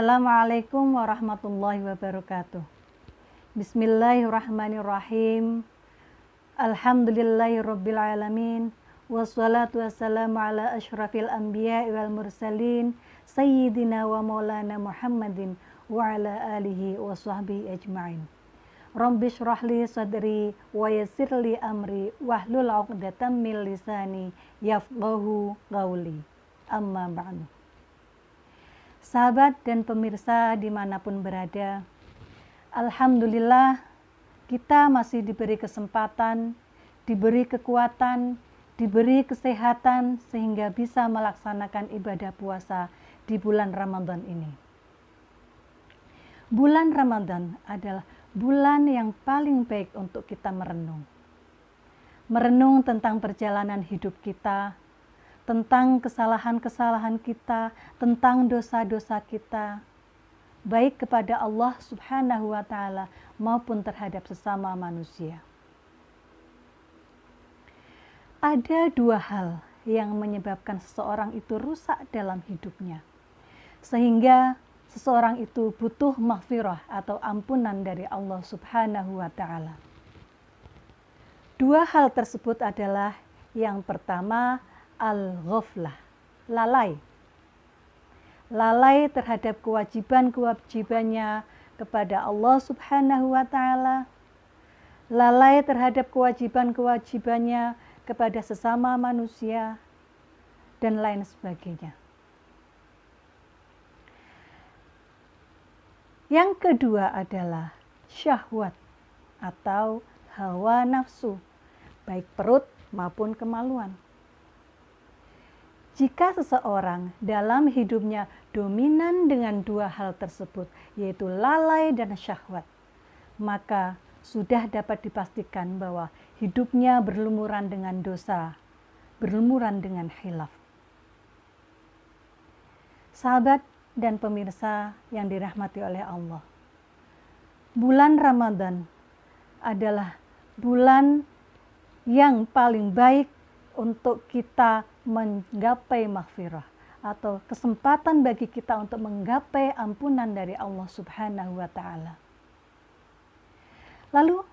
Assalamualaikum warahmatullahi wabarakatuh. Bismillahirrahmanirrahim. Alhamdulillahirabbil alamin. Wassalatu wassalamu ala asyrafil anbiya'i wal mursalin sayyidina wa maulana Muhammadin wa ala alihi wa sahbihi ajma'in. Rabbi shrah li sadri wa yassir li amri wahlul 'uqdatam min lisani yafqahu qawli. Amma ba'du. Sahabat dan pemirsa dimanapun berada, alhamdulillah kita masih diberi kesempatan, diberi kekuatan, diberi kesehatan sehingga bisa melaksanakan ibadah puasa di bulan Ramadan ini. Bulan Ramadan adalah bulan yang paling baik untuk kita merenung. Merenung tentang perjalanan hidup kita, tentang kesalahan-kesalahan kita, tentang dosa-dosa kita, baik kepada Allah Subhanahu wa Ta'ala maupun terhadap sesama manusia. Ada dua hal yang menyebabkan seseorang itu rusak dalam hidupnya, sehingga seseorang itu butuh maghfirah atau ampunan dari Allah Subhanahu wa Ta'ala. Dua hal tersebut adalah yang pertama, al-ghaflah, lalai. Lalai terhadap kewajiban-kewajibannya kepada Allah Subhanahu wa Ta'ala. Lalai terhadap kewajiban-kewajibannya kepada sesama manusia dan lain sebagainya. Yang kedua adalah syahwat atau hawa nafsu, baik perut maupun kemaluan. Jika seseorang dalam hidupnya dominan dengan dua hal tersebut, yaitu lalai dan syahwat, maka sudah dapat dipastikan bahwa hidupnya berlumuran dengan dosa, berlumuran dengan khilaf. Sahabat dan pemirsa yang dirahmati oleh Allah, bulan Ramadan adalah bulan yang paling baik untuk kita menggapai maghfirah atau kesempatan bagi kita untuk menggapai ampunan dari Allah Subhanahu wa Ta'ala. Lalu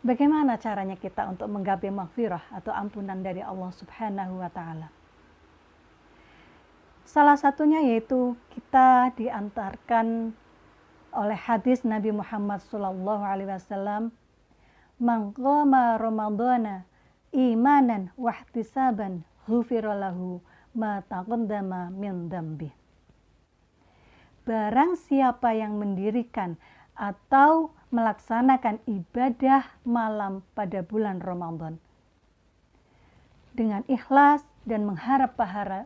bagaimana caranya kita untuk menggapai maghfirah atau ampunan dari Allah Subhanahu wa Ta'ala? Salah satunya yaitu kita diantarkan oleh hadis Nabi Muhammad SAW, "Man qama Ramadhana imanan wahtisaban ghufira lahu ma taqaddama min dzambi." Barang siapa yang mendirikan atau melaksanakan ibadah malam pada bulan Ramadan dengan ikhlas dan mengharap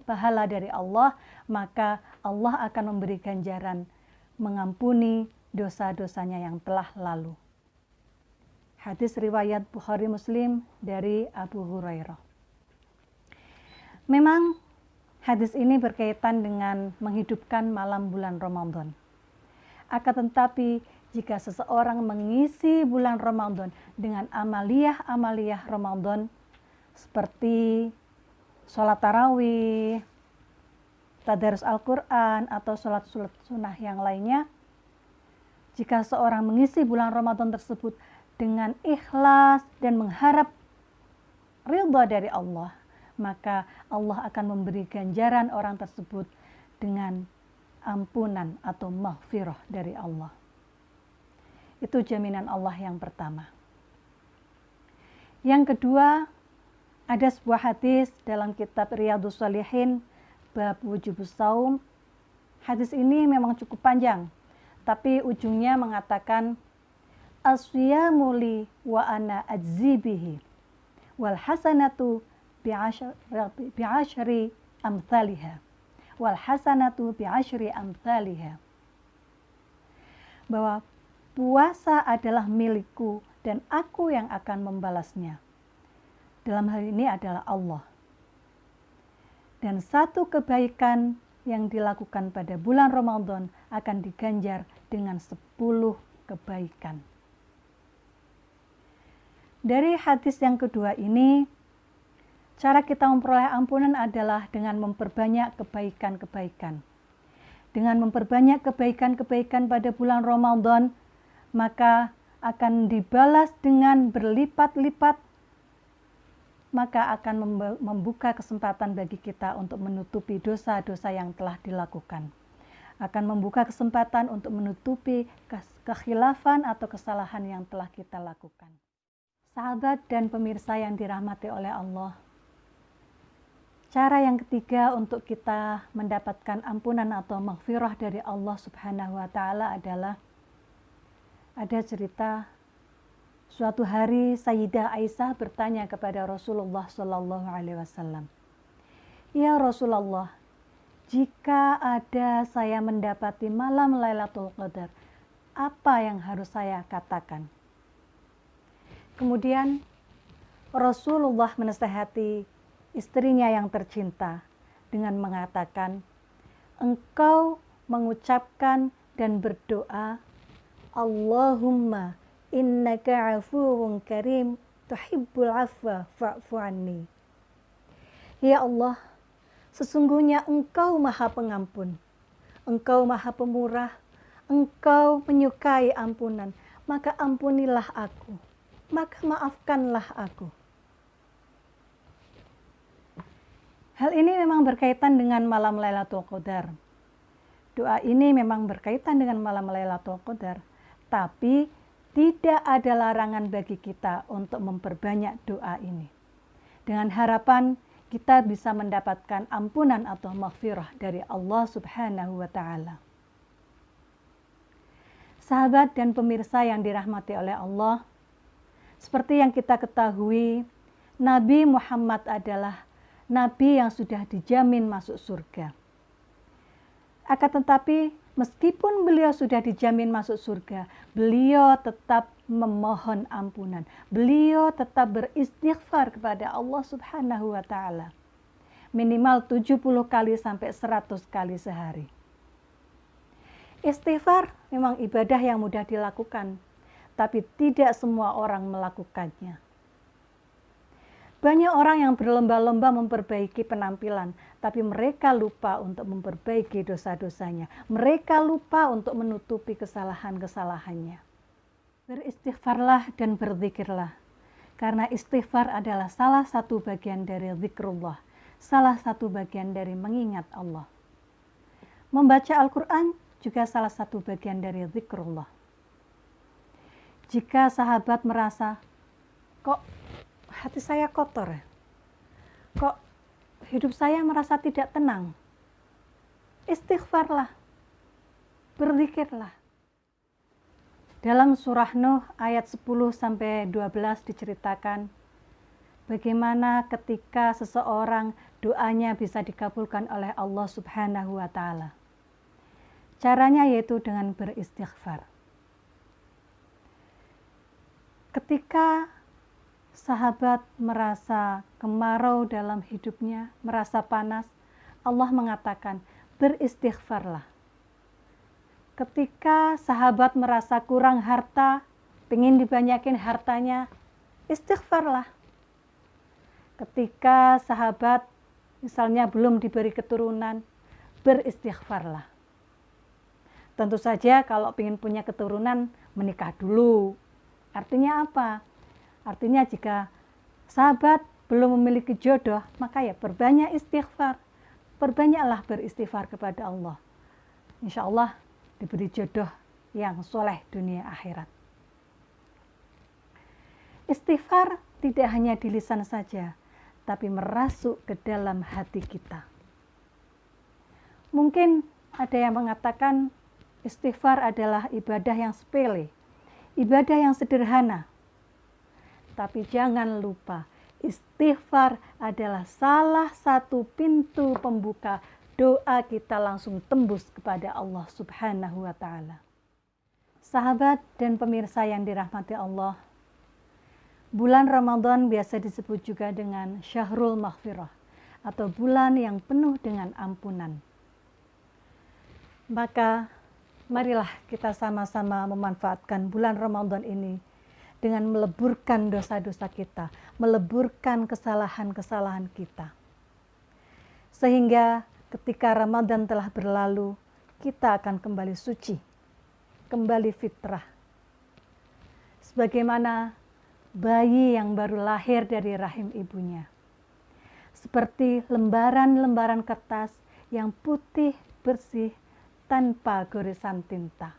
pahala dari Allah, maka Allah akan memberi ganjaran mengampuni dosa-dosanya yang telah lalu. Hadis riwayat Bukhari Muslim dari Abu Hurairah. Memang hadis ini berkaitan dengan menghidupkan malam bulan Ramadan. Akan tetapi jika seseorang mengisi bulan Ramadan dengan amaliyah-amaliyah Ramadan seperti sholat tarawih, tadarus Al-Quran, atau sholat-sholat sunnah yang lainnya, jika seorang mengisi bulan Ramadan tersebut dengan ikhlas dan mengharap ridha dari Allah, maka Allah akan memberi ganjaran orang tersebut dengan ampunan atau maghfirah dari Allah. Itu jaminan Allah yang pertama. Yang kedua, ada sebuah hadis dalam kitab Riyadhus Shalihin bab wujubus shaum. Hadis ini memang cukup panjang, tapi ujungnya mengatakan, "As-siyamu li wa ana ajzi bihi wal hasanatu bi'ashri amthaliha wal hasanatu bi'ashri amthaliha." Bahwa puasa adalah milikku dan aku yang akan membalasnya. Dalam hal ini adalah Allah. Dan satu kebaikan yang dilakukan pada bulan Ramadan akan diganjar dengan 10 kebaikan. Dari hadis yang kedua ini, cara kita memperoleh ampunan adalah dengan memperbanyak kebaikan-kebaikan. dengan memperbanyak kebaikan-kebaikan pada bulan Ramadan, maka akan dibalas dengan berlipat-lipat, maka akan membuka kesempatan bagi kita untuk menutupi dosa-dosa yang telah dilakukan. Akan membuka kesempatan untuk menutupi kekhilafan atau kesalahan yang telah kita lakukan. Sahabat dan pemirsa yang dirahmati oleh Allah, cara yang ketiga untuk kita mendapatkan ampunan atau maghfirah dari Allah Subhanahu wa Ta'ala adalah, ada cerita suatu hari Sayyidah Aisyah bertanya kepada Rasulullah Sallallahu Alaihi Wasallam, "Ya Rasulullah, jika ada saya mendapati malam Lailatul Qadar, apa yang harus saya katakan?" Kemudian Rasulullah menasihati istrinya yang tercinta dengan mengatakan, "Engkau mengucapkan dan berdoa, Allahumma innaka afuwun karim tuhibbul afwa fa'fu anni." Ya Allah, sesungguhnya Engkau Maha Pengampun, Engkau Maha Pemurah, Engkau menyukai ampunan, maka ampunilah aku, maka maafkanlah aku. Hal ini memang berkaitan dengan malam Lailatul Qadar. Doa ini memang berkaitan dengan malam Lailatul Qadar, tapi tidak ada larangan bagi kita untuk memperbanyak doa ini. Dengan harapan kita bisa mendapatkan ampunan atau maghfirah dari Allah Subhanahu wa Ta'ala. Sahabat dan pemirsa yang dirahmati oleh Allah, seperti yang kita ketahui, Nabi Muhammad adalah Nabi yang sudah dijamin masuk surga. Akan tetapi, meskipun beliau sudah dijamin masuk surga, beliau tetap memohon ampunan. Beliau tetap beristighfar kepada Allah Subhanahu wa Ta'ala. Minimal 70 kali sampai 100 kali sehari. Istighfar memang ibadah yang mudah dilakukan, tapi tidak semua orang melakukannya. Banyak orang yang berlomba-lomba memperbaiki penampilan, tapi mereka lupa untuk memperbaiki dosa-dosanya. Mereka lupa untuk menutupi kesalahan-kesalahannya. Beristighfarlah dan berzikirlah, karena istighfar adalah salah satu bagian dari zikrullah, salah satu bagian dari mengingat Allah. Membaca Al-Quran juga salah satu bagian dari zikrullah. Jika sahabat merasa, kok hati saya kotor, kok hidup saya merasa tidak tenang, istighfarlah, berzikirlah. Dalam surah Nuh ayat 10-12 diceritakan bagaimana ketika seseorang doanya bisa dikabulkan oleh Allah Subhanahu wa Ta'ala. Caranya yaitu dengan beristighfar. Ketika sahabat merasa kemarau dalam hidupnya, merasa panas, Allah mengatakan, beristighfarlah. Ketika sahabat merasa kurang harta, pengen dibanyakin hartanya, istighfarlah. Ketika sahabat misalnya belum diberi keturunan, beristighfarlah. Tentu saja kalau pengen punya keturunan, menikah dulu. Artinya apa? Artinya jika sahabat belum memiliki jodoh, maka ya perbanyak istighfar. Perbanyaklah beristighfar kepada Allah. Insya Allah diberi jodoh yang soleh dunia akhirat. Istighfar tidak hanya di lisan saja, tapi merasuk ke dalam hati kita. Mungkin ada yang mengatakan istighfar adalah ibadah yang sepele, ibadah yang sederhana. Tapi jangan lupa, istighfar adalah salah satu pintu pembuka doa kita langsung tembus kepada Allah Subhanahu wa Ta'ala. Sahabat dan pemirsa yang dirahmati Allah, bulan Ramadan biasa disebut juga dengan Syahrul Maghfirah atau bulan yang penuh dengan ampunan. Maka marilah kita sama-sama memanfaatkan bulan Ramadan ini dengan meleburkan dosa-dosa kita, meleburkan kesalahan-kesalahan kita. Sehingga ketika Ramadan telah berlalu, kita akan kembali suci, kembali fitrah. Sebagaimana bayi yang baru lahir dari rahim ibunya. Seperti lembaran-lembaran kertas yang putih bersih tanpa goresan tinta.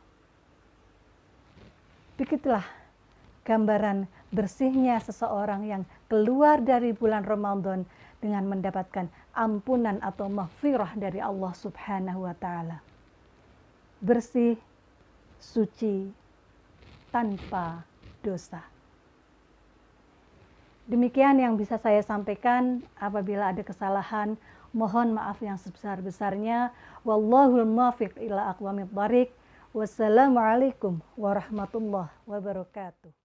Begitulah gambaran bersihnya seseorang yang keluar dari bulan Ramadan dengan mendapatkan ampunan atau maghfirah dari Allah Subhanahu wa Ta'ala. Bersih, suci, tanpa dosa. Demikian yang bisa saya sampaikan. Apabila ada kesalahan, mohon maaf yang sebesar-besarnya. Wallahul muwaffiq ila aqwamit thoriq. Wassalamualaikum warahmatullahi wabarakatuh.